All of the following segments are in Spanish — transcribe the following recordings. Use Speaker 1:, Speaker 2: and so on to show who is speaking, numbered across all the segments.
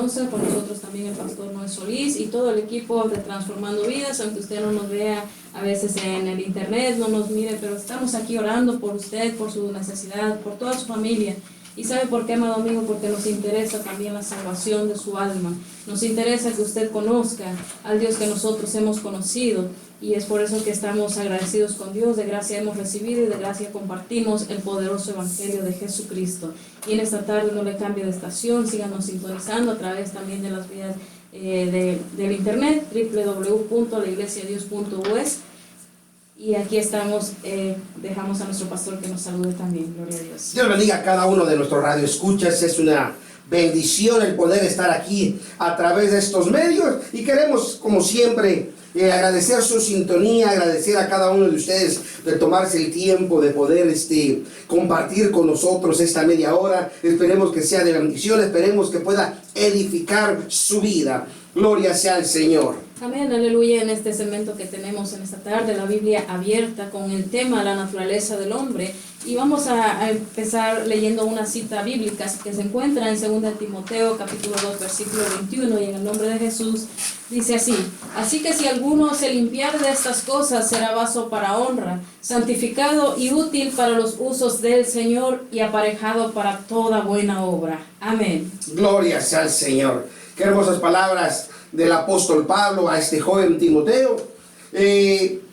Speaker 1: Con nosotros también el pastor Noé Solís y todo el equipo de Transformando Vidas, aunque usted no nos vea a veces en el internet, no nos mire, pero estamos aquí orando por usted, por su necesidad, por toda su familia. ¿Y sabe por qué, amado amigo? Porque nos interesa también la salvación de su alma. Nos interesa que usted conozca al Dios que nosotros hemos conocido. Y es por eso que estamos agradecidos con Dios, de gracia hemos recibido y de gracia compartimos el poderoso Evangelio de Jesucristo. Y en esta tarde no le cambie de estación, síganos sintonizando a través también de las vías del internet, www.laiglesiadios.us. Y aquí estamos, dejamos a nuestro pastor que nos salude también, gloria a Dios.
Speaker 2: Dios bendiga a cada uno de nuestros radioescuchas, es una bendición el poder estar aquí a través de estos medios y queremos, como siempre, agradecer su sintonía, agradecer a cada uno de ustedes de tomarse el tiempo de poder compartir con nosotros esta media hora. Esperemos que sea de bendición, esperemos que pueda edificar su vida. Gloria sea al Señor.
Speaker 1: Amén, aleluya. En este segmento que tenemos en esta tarde, la Biblia abierta con el tema la naturaleza del hombre, y vamos a empezar leyendo una cita bíblica que se encuentra en 2 Timoteo capítulo 2 versículo 21, y en el nombre de Jesús dice así: así que si alguno se limpiare de estas cosas, será vaso para honra, santificado y útil para los usos del Señor, y aparejado para toda buena obra. Amén.
Speaker 2: Gloria sea al Señor. Qué hermosas palabras del apóstol Pablo a este joven Timoteo,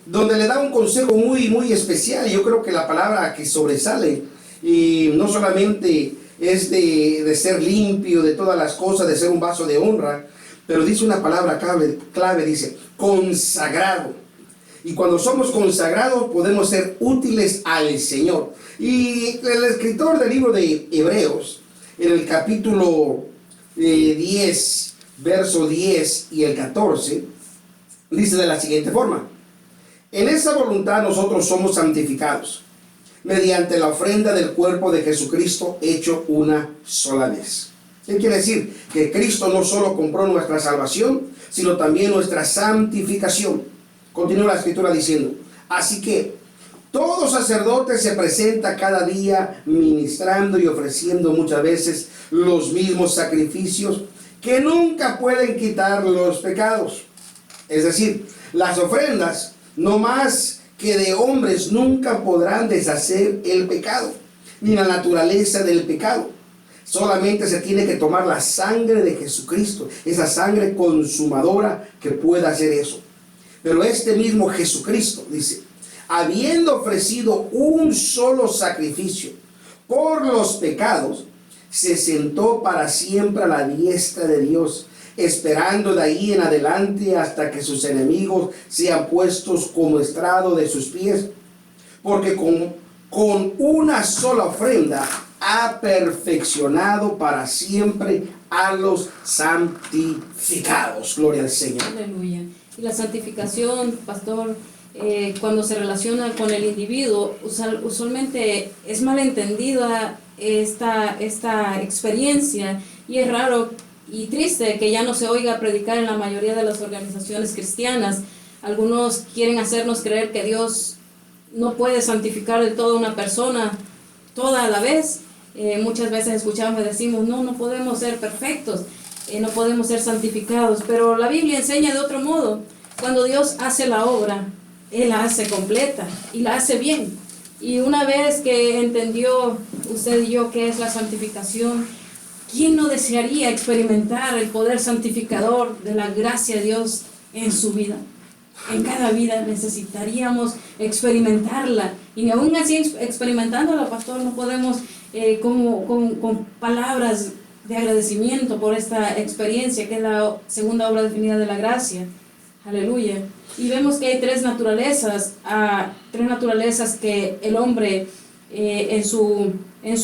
Speaker 2: donde le da un consejo muy especial. Yo creo que la palabra que sobresale, y no solamente es de ser limpio de todas las cosas, de ser un vaso de honra, pero dice una palabra clave, dice consagrado. Y cuando somos consagrados podemos ser útiles al Señor. Y el escritor del libro de Hebreos, en el capítulo 10, verso 10 y el 14, dice de la siguiente forma: en esa voluntad nosotros somos santificados mediante la ofrenda del cuerpo de Jesucristo hecho una sola vez. ¿Qué quiere decir? Que Cristo no solo compró nuestra salvación, sino también nuestra santificación. Continúa la escritura diciendo: así que todo sacerdote se presenta cada día ministrando y ofreciendo muchas veces los mismos sacrificios que nunca pueden quitar los pecados. Es decir, las ofrendas, no más que de hombres, nunca podrán deshacer el pecado, ni la naturaleza del pecado. Solamente se tiene que tomar la sangre de Jesucristo, esa sangre consumadora que pueda hacer eso. Pero este mismo Jesucristo, dice, habiendo ofrecido un solo sacrificio por los pecados, se sentó para siempre a la diestra de Dios, esperando de ahí en adelante hasta que sus enemigos sean puestos como estrado de sus pies, porque con una sola ofrenda ha perfeccionado para siempre a los santificados. Gloria al Señor.
Speaker 1: Aleluya. Y la santificación, pastor, cuando se relaciona con el individuo, usualmente es malentendida esta experiencia, y es raro y triste que ya no se oiga predicar en la mayoría de las organizaciones cristianas. Algunos quieren hacernos creer que Dios no puede santificar del todo a una persona toda a la vez. Muchas veces escuchamos y decimos, no podemos ser perfectos, no podemos ser santificados, pero la Biblia enseña de otro modo. Cuando Dios hace la obra, Él la hace completa y la hace bien. Y una vez que entendió usted y yo qué es la santificación, ¿quién no desearía experimentar el poder santificador de la gracia de Dios en su vida? En cada vida necesitaríamos experimentarla, y aún así experimentándola, pastor, no podemos con palabras de agradecimiento por esta experiencia que es la segunda obra definida de la gracia. Aleluya. Y vemos que hay tres naturalezas que el hombre en su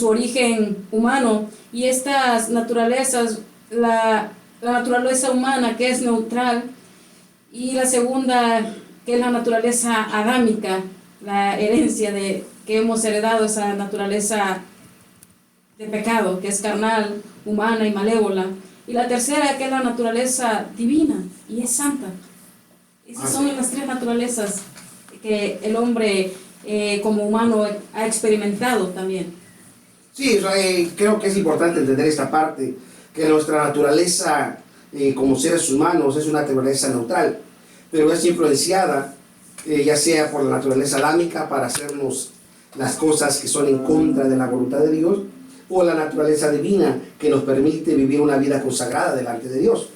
Speaker 1: origen humano, y estas naturalezas, la naturaleza humana, que es neutral, y la segunda, que es la naturaleza adámica, la herencia que hemos heredado, esa naturaleza de pecado, que es carnal, humana y malévola, y la tercera, que es la naturaleza divina y es santa. Esas son las tres naturalezas que el hombre como humano ha experimentado también.
Speaker 2: Sí, creo que es importante entender esta parte, que nuestra naturaleza como seres humanos es una naturaleza neutral, pero es influenciada ya sea por la naturaleza adámica para hacernos las cosas que son en contra de la voluntad de Dios, o la naturaleza divina que nos permite vivir una vida consagrada delante de Dios.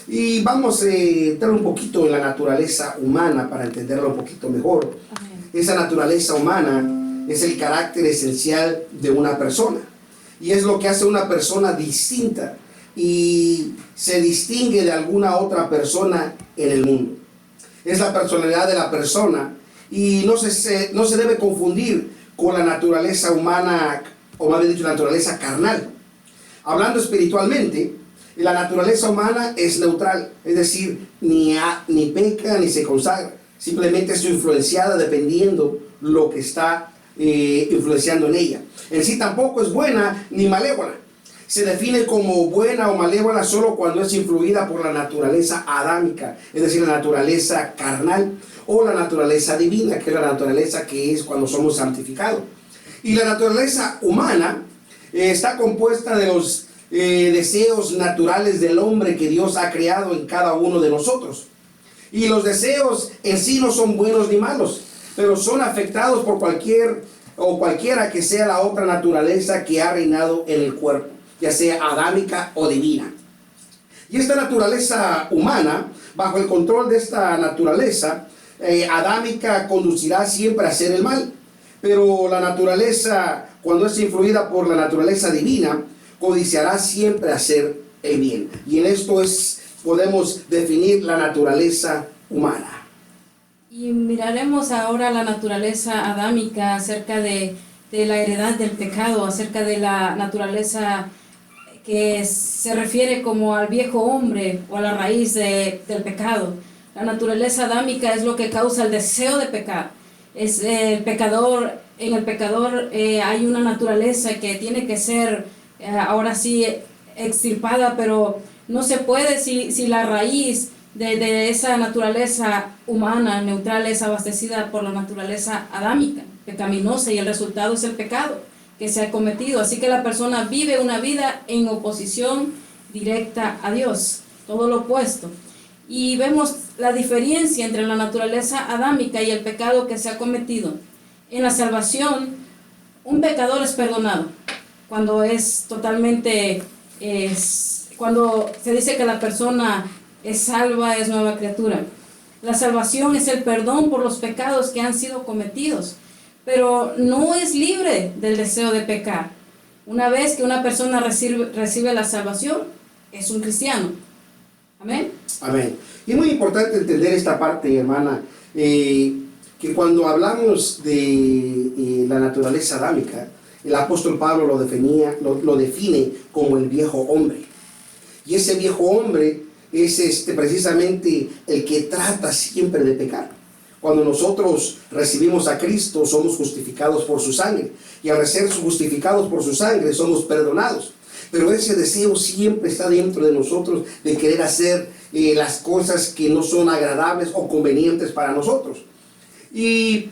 Speaker 2: Y vamos a entrar un poquito en la naturaleza humana para entenderla un poquito mejor.
Speaker 1: Amén.
Speaker 2: Esa naturaleza humana es el carácter esencial de una persona y es lo que hace una persona distinta y se distingue de alguna otra persona en el mundo. Es la personalidad de la persona y no se debe confundir con la naturaleza humana, o más bien dicho, la naturaleza carnal. Hablando espiritualmente, la naturaleza humana es neutral, es decir, ni peca ni se consagra, simplemente es influenciada dependiendo lo que está influenciando en ella. En sí tampoco es buena ni malévola. Se define como buena o malévola solo cuando es influida por la naturaleza adámica, es decir, la naturaleza carnal, o la naturaleza divina, que es la naturaleza que es cuando somos santificados. Y la naturaleza humana está compuesta de los deseos naturales del hombre que Dios ha creado en cada uno de nosotros. Y los deseos en sí no son buenos ni malos, pero son afectados por cualquiera que sea la otra naturaleza que ha reinado en el cuerpo, ya sea adámica o divina. Y esta naturaleza humana, bajo el control de esta naturaleza adámica, conducirá siempre a hacer el mal. Pero la naturaleza, cuando es influida por la naturaleza divina, codiciará siempre hacer el bien. Y en esto podemos definir la naturaleza humana.
Speaker 1: Y miraremos ahora la naturaleza adámica acerca de la heredad del pecado, acerca de la naturaleza que se refiere como al viejo hombre o a la raíz del pecado. La naturaleza adámica es lo que causa el deseo de pecar. Es el pecador, en el pecador hay una naturaleza que tiene que ser ahora sí extirpada, pero no se puede si la raíz de esa naturaleza humana neutral es abastecida por la naturaleza adámica, pecaminosa, y el resultado es el pecado que se ha cometido. Así que la persona vive una vida en oposición directa a Dios, todo lo opuesto. Y vemos la diferencia entre la naturaleza adámica y el pecado que se ha cometido. En la salvación, un pecador es perdonado cuando es totalmente, cuando se dice que la persona es salva, es nueva criatura. La salvación es el perdón por los pecados que han sido cometidos, pero no es libre del deseo de pecar. Una vez que una persona recibe la salvación, es un cristiano. Amén.
Speaker 2: Amén. Y es muy importante entender esta parte, hermana, que cuando hablamos de la naturaleza adámica, el apóstol Pablo lo define como el viejo hombre. Y ese viejo hombre es precisamente el que trata siempre de pecar. Cuando nosotros recibimos a Cristo, somos justificados por su sangre. Y al ser justificados por su sangre, somos perdonados. Pero ese deseo siempre está dentro de nosotros de querer hacer las cosas que no son agradables o convenientes para nosotros. Y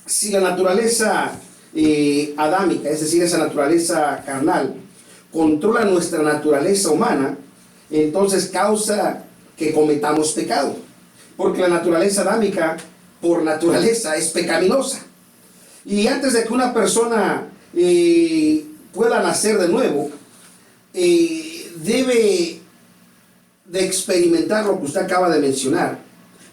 Speaker 2: si la naturaleza adámica, es decir, esa naturaleza carnal, controla nuestra naturaleza humana, entonces causa que cometamos pecado. Porque la naturaleza adámica, por naturaleza, es pecaminosa. Y antes de que una persona pueda nacer de nuevo, debe de experimentar lo que usted acaba de mencionar.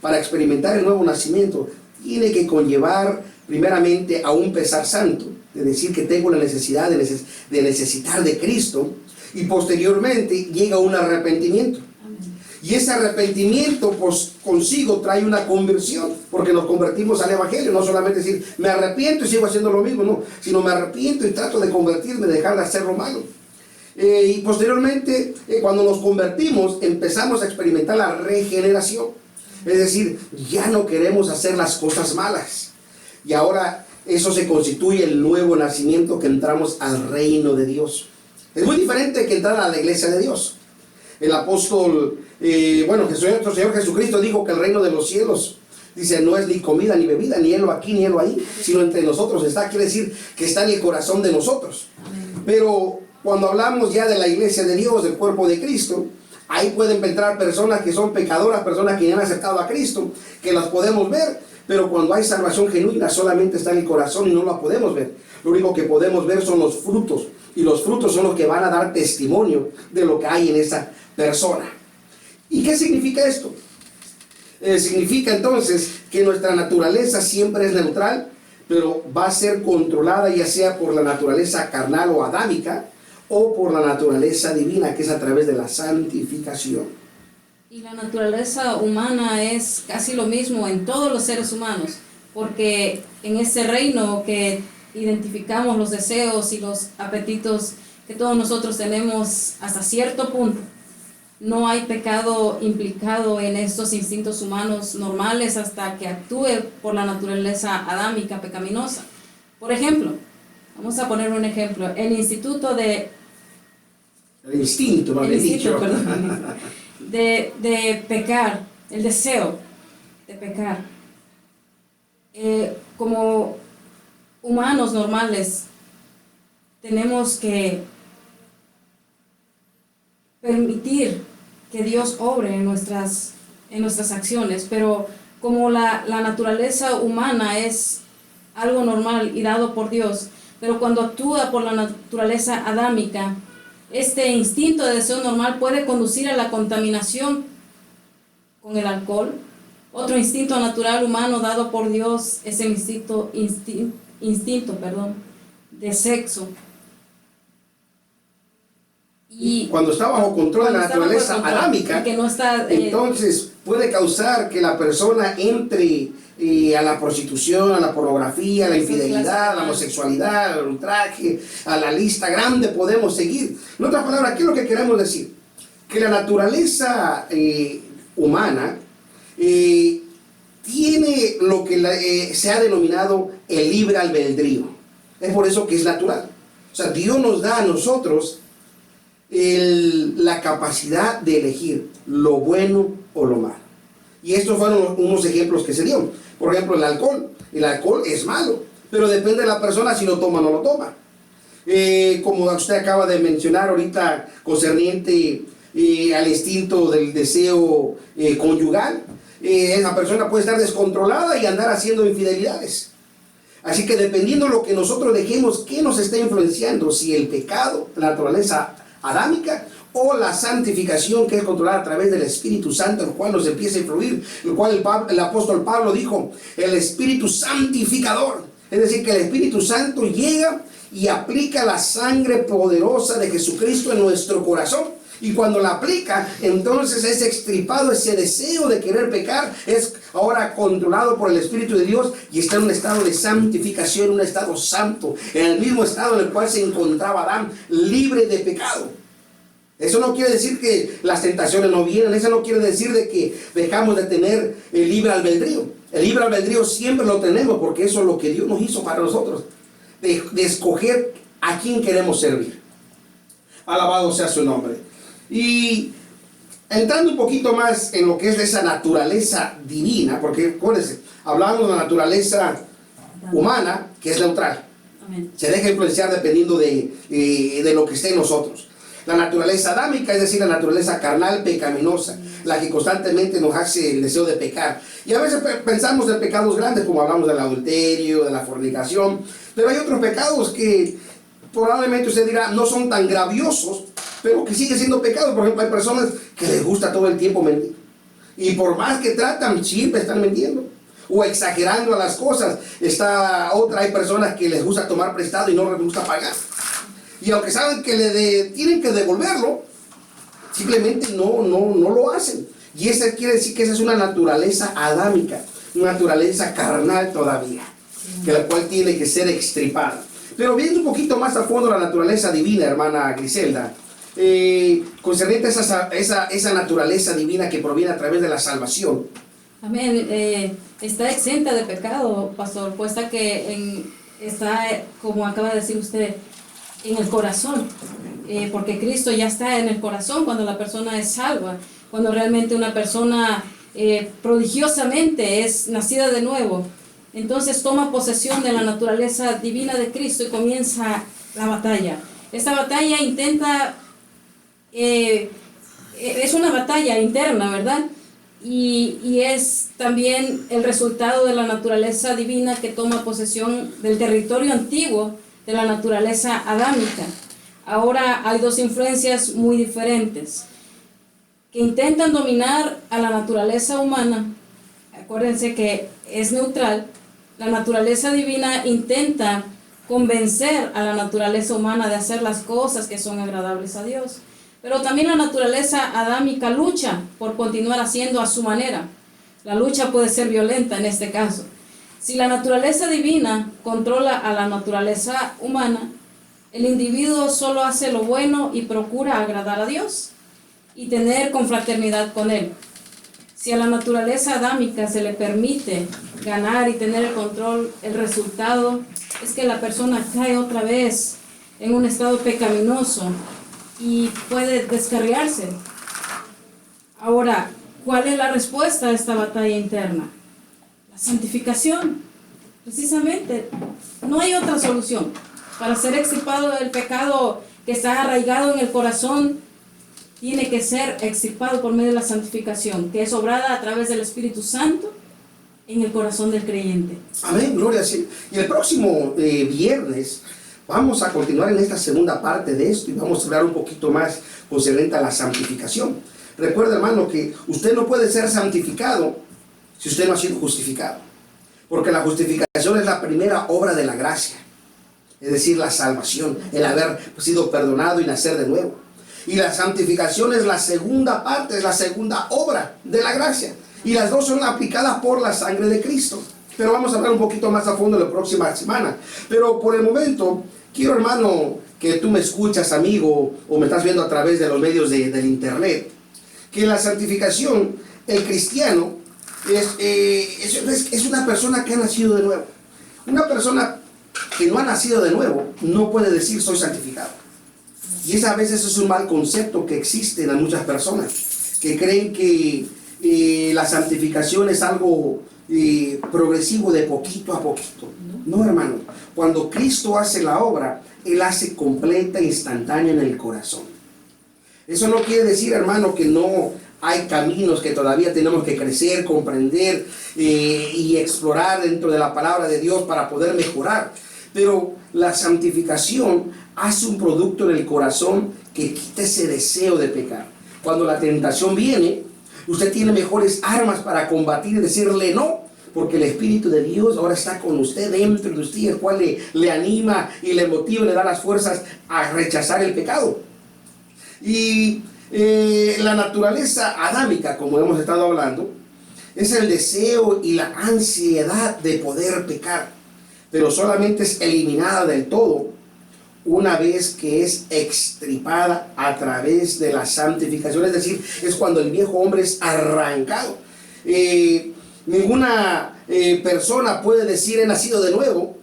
Speaker 2: Para experimentar el nuevo nacimiento, tiene que conllevar primeramente a un pesar santo, de decir que tengo la necesidad de necesitar de Cristo, y posteriormente llega un arrepentimiento. Y ese arrepentimiento pues consigo trae una conversión, porque nos convertimos al evangelio. No solamente decir me arrepiento y sigo haciendo lo mismo, no, sino me arrepiento y trato de convertirme, de dejar de hacer lo malo. Y posteriormente cuando nos convertimos empezamos a experimentar la regeneración, es decir, ya no queremos hacer las cosas malas, y ahora eso se constituye el nuevo nacimiento, que entramos al reino de Dios. Es muy diferente que entrar a la iglesia de Dios. El apóstol, nuestro Señor Jesucristo dijo que el reino de los cielos, dice, no es ni comida ni bebida, ni helo aquí ni helo ahí, sino entre nosotros está. Quiere decir que está en el corazón de nosotros. Pero cuando hablamos ya de la iglesia de Dios, del cuerpo de Cristo, ahí pueden entrar personas que son pecadoras, personas que ya han aceptado a Cristo, que las podemos ver, pero cuando hay salvación genuina solamente está en el corazón y no la podemos ver. Lo único que podemos ver son los frutos, y los frutos son los que van a dar testimonio de lo que hay en esa persona. ¿Y qué significa esto? Significa entonces que nuestra naturaleza siempre es neutral, pero va a ser controlada ya sea por la naturaleza carnal o adámica, o por la naturaleza divina, que es a través de la santificación.
Speaker 1: Y la naturaleza humana es casi lo mismo en todos los seres humanos, porque en ese reino que identificamos los deseos y los apetitos que todos nosotros tenemos hasta cierto punto, no hay pecado implicado en estos instintos humanos normales hasta que actúe por la naturaleza adámica pecaminosa. Por ejemplo, vamos a poner un ejemplo, el instinto, perdón, de pecar, el deseo de pecar. Como humanos normales, tenemos que permitir que Dios obre en nuestras acciones, pero como la naturaleza humana es algo normal y dado por Dios, pero cuando actúa por la naturaleza adámica, este instinto de deseo normal puede conducir a la contaminación con el alcohol. Otro instinto natural humano dado por Dios es el instinto de sexo.
Speaker 2: Y cuando está bajo control de la naturaleza adámica,
Speaker 1: que no está,
Speaker 2: entonces puede causar que la persona entre a la prostitución, a la pornografía, a la infidelidad, a la homosexualidad, al ultraje, a la lista grande podemos seguir. En otras palabras, ¿qué es lo que queremos decir? Que la naturaleza humana tiene lo que se ha denominado el libre albedrío. Es por eso que es natural. O sea, Dios nos da a nosotros la capacidad de elegir lo bueno o lo malo. Y estos fueron unos ejemplos que se dieron. Por ejemplo, el alcohol. El alcohol es malo, pero depende de la persona si lo toma o no lo toma. Como usted acaba de mencionar ahorita, concerniente al instinto del deseo conyugal, esa persona puede estar descontrolada y andar haciendo infidelidades. Así que dependiendo de lo que nosotros dejemos, ¿qué nos está influenciando? Si el pecado, la naturaleza adámica, o la santificación, que es controlada a través del Espíritu Santo, el cual nos empieza a influir, el cual el apóstol Pablo dijo, el Espíritu santificador. Es decir, que el Espíritu Santo llega y aplica la sangre poderosa de Jesucristo en nuestro corazón. Y cuando la aplica, entonces es extirpado ese deseo de querer pecar, es ahora controlado por el Espíritu de Dios y está en un estado de santificación, un estado santo, en el mismo estado en el cual se encontraba Adán, libre de pecado. Eso no quiere decir que las tentaciones no vienen, eso no quiere decir de que dejamos de tener el libre albedrío. El libre albedrío siempre lo tenemos porque eso es lo que Dios nos hizo para nosotros, de escoger a quién queremos servir. Alabado sea su nombre. Y entrando un poquito más en lo que es de esa naturaleza divina, porque acuérdense, hablamos de la naturaleza humana, que es neutral.
Speaker 1: Amén.
Speaker 2: Se deja influenciar dependiendo de lo que esté en nosotros. La naturaleza adámica, es decir, la naturaleza carnal pecaminosa, la que constantemente nos hace el deseo de pecar. Y a veces pensamos en pecados grandes, como hablamos del adulterio, de la fornicación, pero hay otros pecados que probablemente usted dirá no son tan graviosos, pero que siguen siendo pecados. Por ejemplo, hay personas que les gusta todo el tiempo mentir, y por más que tratan, siempre están mintiendo o exagerando las cosas. Hay personas que les gusta tomar prestado y no les gusta pagar. Y aunque saben que tienen que devolverlo, simplemente no lo hacen. Y eso quiere decir que esa es una naturaleza adámica, una naturaleza carnal todavía, que la cual tiene que ser extirpada. Pero viendo un poquito más a fondo la naturaleza divina, hermana Griselda, concerniente a esa naturaleza divina que proviene a través de la salvación.
Speaker 1: Amén. Está exenta de pecado, pastor, puesta que está, como acaba de decir usted, en el corazón, porque Cristo ya está en el corazón cuando la persona es salva, cuando realmente una persona prodigiosamente es nacida de nuevo. Entonces toma posesión de la naturaleza divina de Cristo y comienza la batalla. Esta batalla es una batalla interna, ¿verdad? Y es también el resultado de la naturaleza divina que toma posesión del territorio antiguo de la naturaleza adámica. Ahora hay dos influencias muy diferentes que intentan dominar a la naturaleza humana. Acuérdense que es neutral. La naturaleza divina intenta convencer a la naturaleza humana de hacer las cosas que son agradables a Dios. Pero también la naturaleza adámica lucha por continuar haciendo a su manera. La lucha puede ser violenta en este caso. Si la naturaleza divina controla a la naturaleza humana, el individuo solo hace lo bueno y procura agradar a Dios y tener confraternidad con Él. Si a la naturaleza adámica se le permite ganar y tener el control, el resultado es que la persona cae otra vez en un estado pecaminoso y puede descarriarse. Ahora, ¿cuál es la respuesta a esta batalla interna? La santificación. Precisamente, no hay otra solución. Para ser extirpado del pecado que está arraigado en el corazón, tiene que ser extirpado por medio de la santificación, que es obrada a través del Espíritu Santo en el corazón del creyente.
Speaker 2: Amén, gloria a Dios. Y el próximo viernes vamos a continuar en esta segunda parte de esto y vamos a hablar un poquito más concerniente a la santificación. Recuerda, hermano, que usted no puede ser santificado si usted no ha sido justificado, porque la justificación es la primera obra de la gracia, es decir, la salvación, el haber sido perdonado y nacer de nuevo. Y la santificación es la segunda parte, es la segunda obra de la gracia. Y las dos son aplicadas por la sangre de Cristo. Pero vamos a hablar un poquito más a fondo la próxima semana. Pero por el momento, quiero, hermano, que tú me escuchas, amigo, o me estás viendo a través de los medios del internet, que la santificación, el cristiano, es una persona que ha nacido de nuevo. Una persona que no ha nacido de nuevo no puede decir soy santificado. Y a veces es un mal concepto que existe en muchas personas, que creen que la santificación es algo progresivo de poquito a poquito. No, hermano. Cuando Cristo hace la obra, Él hace completa, instantánea en el corazón. Eso no quiere decir, hermano, que no hay caminos que todavía tenemos que crecer, comprender y explorar dentro de la palabra de Dios para poder mejorar. Pero la santificación hace un producto en el corazón que quita ese deseo de pecar. Cuando la tentación viene, usted tiene mejores armas para combatir y decirle no, porque el Espíritu de Dios ahora está con usted, dentro de usted, el cual le anima y le motiva y le da las fuerzas a rechazar el pecado. Y la naturaleza adámica, como hemos estado hablando, es el deseo y la ansiedad de poder pecar, pero solamente es eliminada del todo una vez que es extirpada a través de la santificación, es decir, es cuando el viejo hombre es arrancado. Ninguna persona puede decir he nacido de nuevo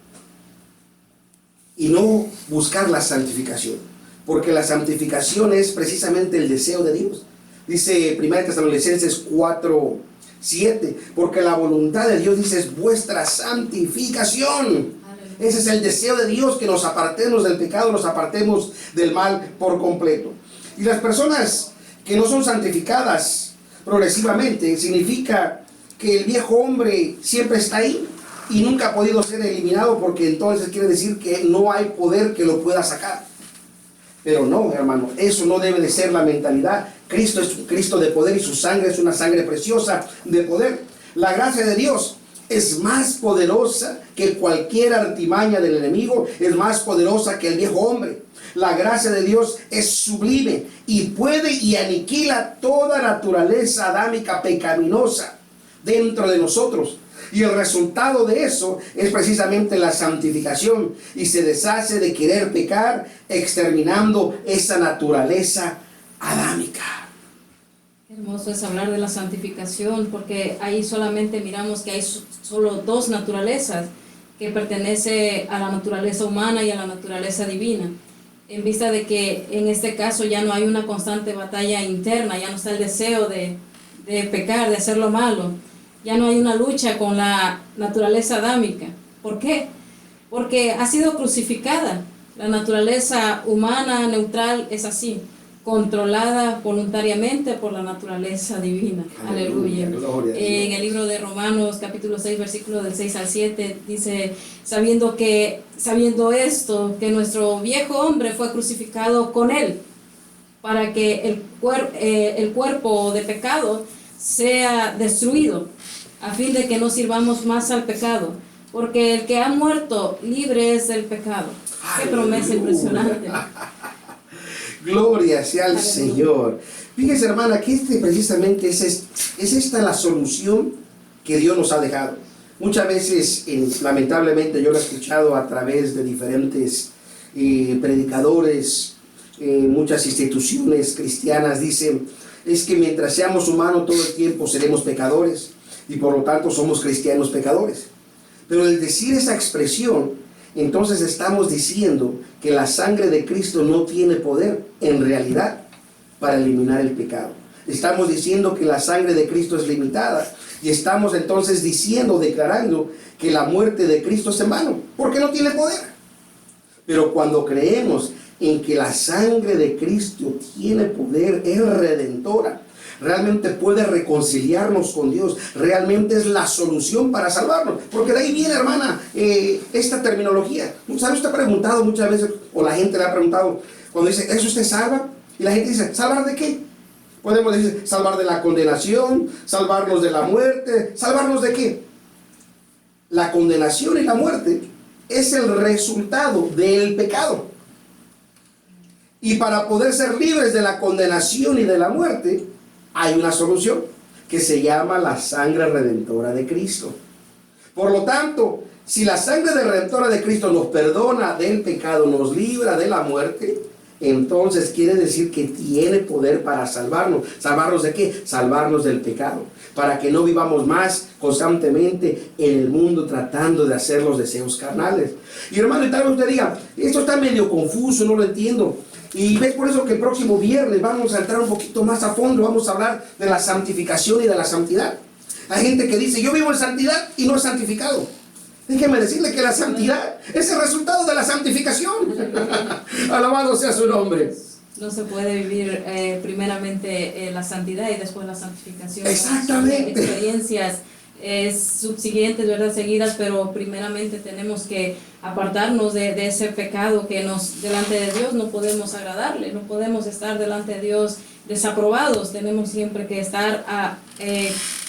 Speaker 2: y no buscar la santificación, porque la santificación es precisamente el deseo de Dios. Dice 1 Tesalonicenses 4:7, porque la voluntad de Dios, dice, es vuestra santificación. Ese es el deseo de Dios, que nos apartemos del pecado, nos apartemos del mal por completo. Y las personas que no son santificadas progresivamente, significa que el viejo hombre siempre está ahí y nunca ha podido ser eliminado, porque entonces quiere decir que no hay poder que lo pueda sacar. Pero no, hermano, eso no debe de ser la mentalidad. Cristo es un Cristo de poder y su sangre es una sangre preciosa de poder. La gracia de Dios es más poderosa que cualquier artimaña del enemigo, es más poderosa que el viejo hombre. La gracia de Dios es sublime y puede y aniquila toda naturaleza adámica pecaminosa dentro de nosotros. Y el resultado de eso es precisamente la santificación, y se deshace de querer pecar, exterminando esa naturaleza adámica.
Speaker 1: Hermoso es hablar de la santificación, porque ahí solamente miramos que hay solo dos naturalezas, que pertenece a la naturaleza humana y a la naturaleza divina, en vista de que en este caso ya no hay una constante batalla interna, ya no está el deseo de pecar, de hacer lo malo, ya no hay una lucha con la naturaleza adámica. ¿Por qué? Porque ha sido crucificada. La naturaleza humana neutral es así, controlada voluntariamente por la naturaleza divina. Aleluya. En el libro de Romanos, capítulo 6, versículo del 6 al 7, dice, sabiendo esto, que nuestro viejo hombre fue crucificado con él, para que el cuerpo de pecado sea destruido, a fin de que no sirvamos más al pecado, porque el que ha muerto libre es del pecado. Qué promesa impresionante.
Speaker 2: Gloria sea al Señor. Fíjese, hermana, que precisamente es esta la solución que Dios nos ha dejado. Muchas veces, lamentablemente, yo lo he escuchado a través de diferentes predicadores, muchas instituciones cristianas dicen, es que mientras seamos humanos todo el tiempo seremos pecadores y por lo tanto somos cristianos pecadores. Pero al decir esa expresión, entonces estamos diciendo que la sangre de Cristo no tiene poder en realidad para eliminar el pecado. Estamos diciendo que la sangre de Cristo es limitada y estamos entonces diciendo, declarando que la muerte de Cristo es en vano, porque no tiene poder. Pero cuando creemos en que la sangre de Cristo tiene poder, es redentora, realmente puede reconciliarnos con Dios, realmente es la solución para salvarnos, porque de ahí viene, hermana, esta terminología. ¿Sabe usted ha preguntado muchas veces, o la gente le ha preguntado, cuando dice, ¿eso usted salva? Y la gente dice, ¿salvar de qué? Podemos decir, salvar de la condenación, salvarnos de la muerte, ¿salvarnos de qué? La condenación y la muerte es el resultado del pecado. Y para poder ser libres de la condenación y de la muerte, hay una solución que se llama la sangre redentora de Cristo. Por lo tanto, si la sangre redentora de Cristo nos perdona del pecado, nos libra de la muerte, entonces quiere decir que tiene poder para salvarnos. ¿Salvarnos de qué? Salvarnos del pecado, para que no vivamos más constantemente en el mundo tratando de hacer los deseos carnales. Y hermano, y tal vez usted diga, esto está medio confuso, no lo entiendo. Y ves, por eso que el próximo viernes vamos a entrar un poquito más a fondo, vamos a hablar de la santificación y de la santidad. Hay gente que dice, yo vivo en santidad y no es santificado. Déjeme decirle que la santidad es el resultado de la santificación. Alabado sea su nombre.
Speaker 1: No se puede vivir primeramente la santidad y después la santificación.
Speaker 2: Exactamente.
Speaker 1: Son experiencias subsiguientes, ¿verdad? Seguidas, pero primeramente tenemos que apartarnos de ese pecado que delante de Dios no podemos agradarle, no podemos estar delante de Dios desaprobados, tenemos siempre que estar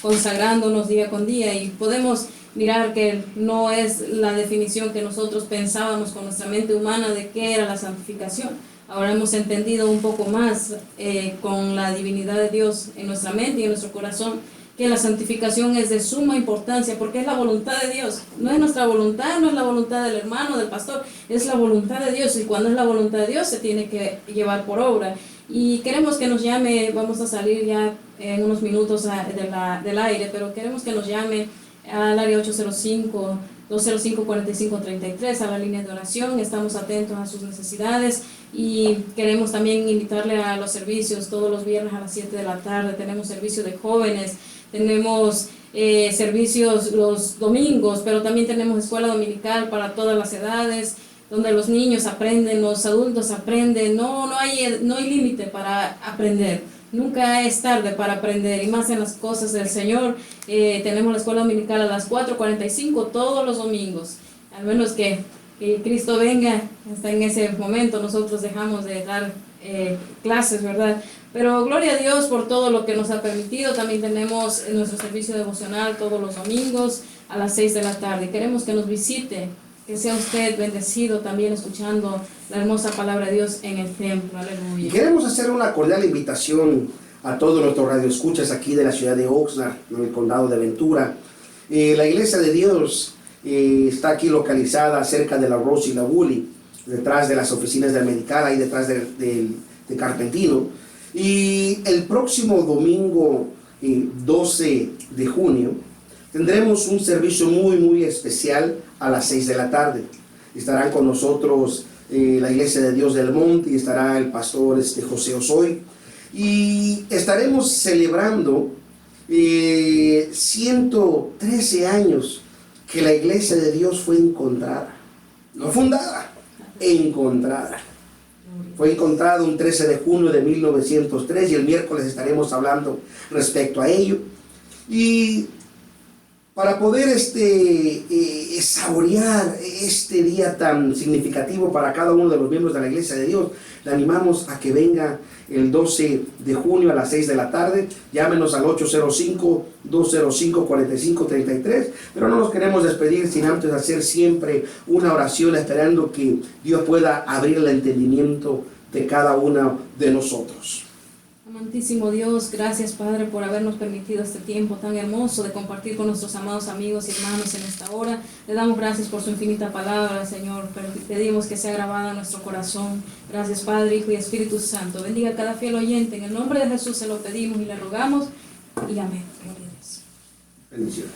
Speaker 1: consagrándonos día con día, y podemos mirar que no es la definición que nosotros pensábamos con nuestra mente humana de qué era la santificación. Ahora hemos entendido un poco más con la divinidad de Dios en nuestra mente y en nuestro corazón, que la santificación es de suma importancia, porque es la voluntad de Dios. No es nuestra voluntad, no es la voluntad del hermano, del pastor, es la voluntad de Dios, y cuando es la voluntad de Dios se tiene que llevar por obra. Y queremos que nos llame, vamos a salir ya en unos minutos del aire, pero queremos que nos llame al área 805-205-4533, a la línea de oración. Estamos atentos a sus necesidades y queremos también invitarle a los servicios todos los viernes a las 7 de la tarde. Tenemos servicio de jóvenes, tenemos servicios los domingos, pero también tenemos escuela dominical para todas las edades, donde los niños aprenden, los adultos aprenden. No hay límite para aprender. Nunca es tarde para aprender, y más en las cosas del Señor. Tenemos la escuela dominical a las 4:45 todos los domingos. Al menos que Cristo venga, hasta en ese momento nosotros dejamos de dar clases, ¿verdad? Pero gloria a Dios por todo lo que nos ha permitido. También tenemos nuestro servicio devocional todos los domingos a las 6 de la tarde. Queremos que nos visite, que sea usted bendecido también escuchando la hermosa palabra de Dios en el templo. Aleluya.
Speaker 2: Y queremos hacer una cordial invitación a todos nuestros radioescuchas aquí de la ciudad de Oxnard, en el condado de Ventura. La Iglesia de Dios está aquí localizada cerca de la Rose y la Woolley, detrás de las oficinas de Americana y detrás de Carpentino. Y el próximo domingo 12 de junio tendremos un servicio muy especial a las 6 de la tarde. Estarán con nosotros la Iglesia de Dios del Monte, y estará el pastor José Osoy, y estaremos celebrando 113 años que la Iglesia de Dios fue encontrada, no fundada, encontrada. Fue encontrado un 13 de junio de 1903 y el miércoles estaremos hablando respecto a ello. Y para poder saborear este día tan significativo para cada uno de los miembros de la Iglesia de Dios, le animamos a que venga el 12 de junio a las 6 de la tarde. Llámenos al 805-205-4533. Pero no nos queremos despedir sin antes hacer siempre una oración, esperando que Dios pueda abrir el entendimiento de cada uno de nosotros.
Speaker 1: Amantísimo Dios, gracias Padre por habernos permitido este tiempo tan hermoso de compartir con nuestros amados amigos y hermanos en esta hora. Le damos gracias por su infinita palabra, Señor. Pedimos que sea grabada en nuestro corazón. Gracias Padre, Hijo y Espíritu Santo. Bendiga a cada fiel oyente. En el nombre de Jesús se lo pedimos y le rogamos. Y amén. Gloria a Dios.
Speaker 2: Bendiciones.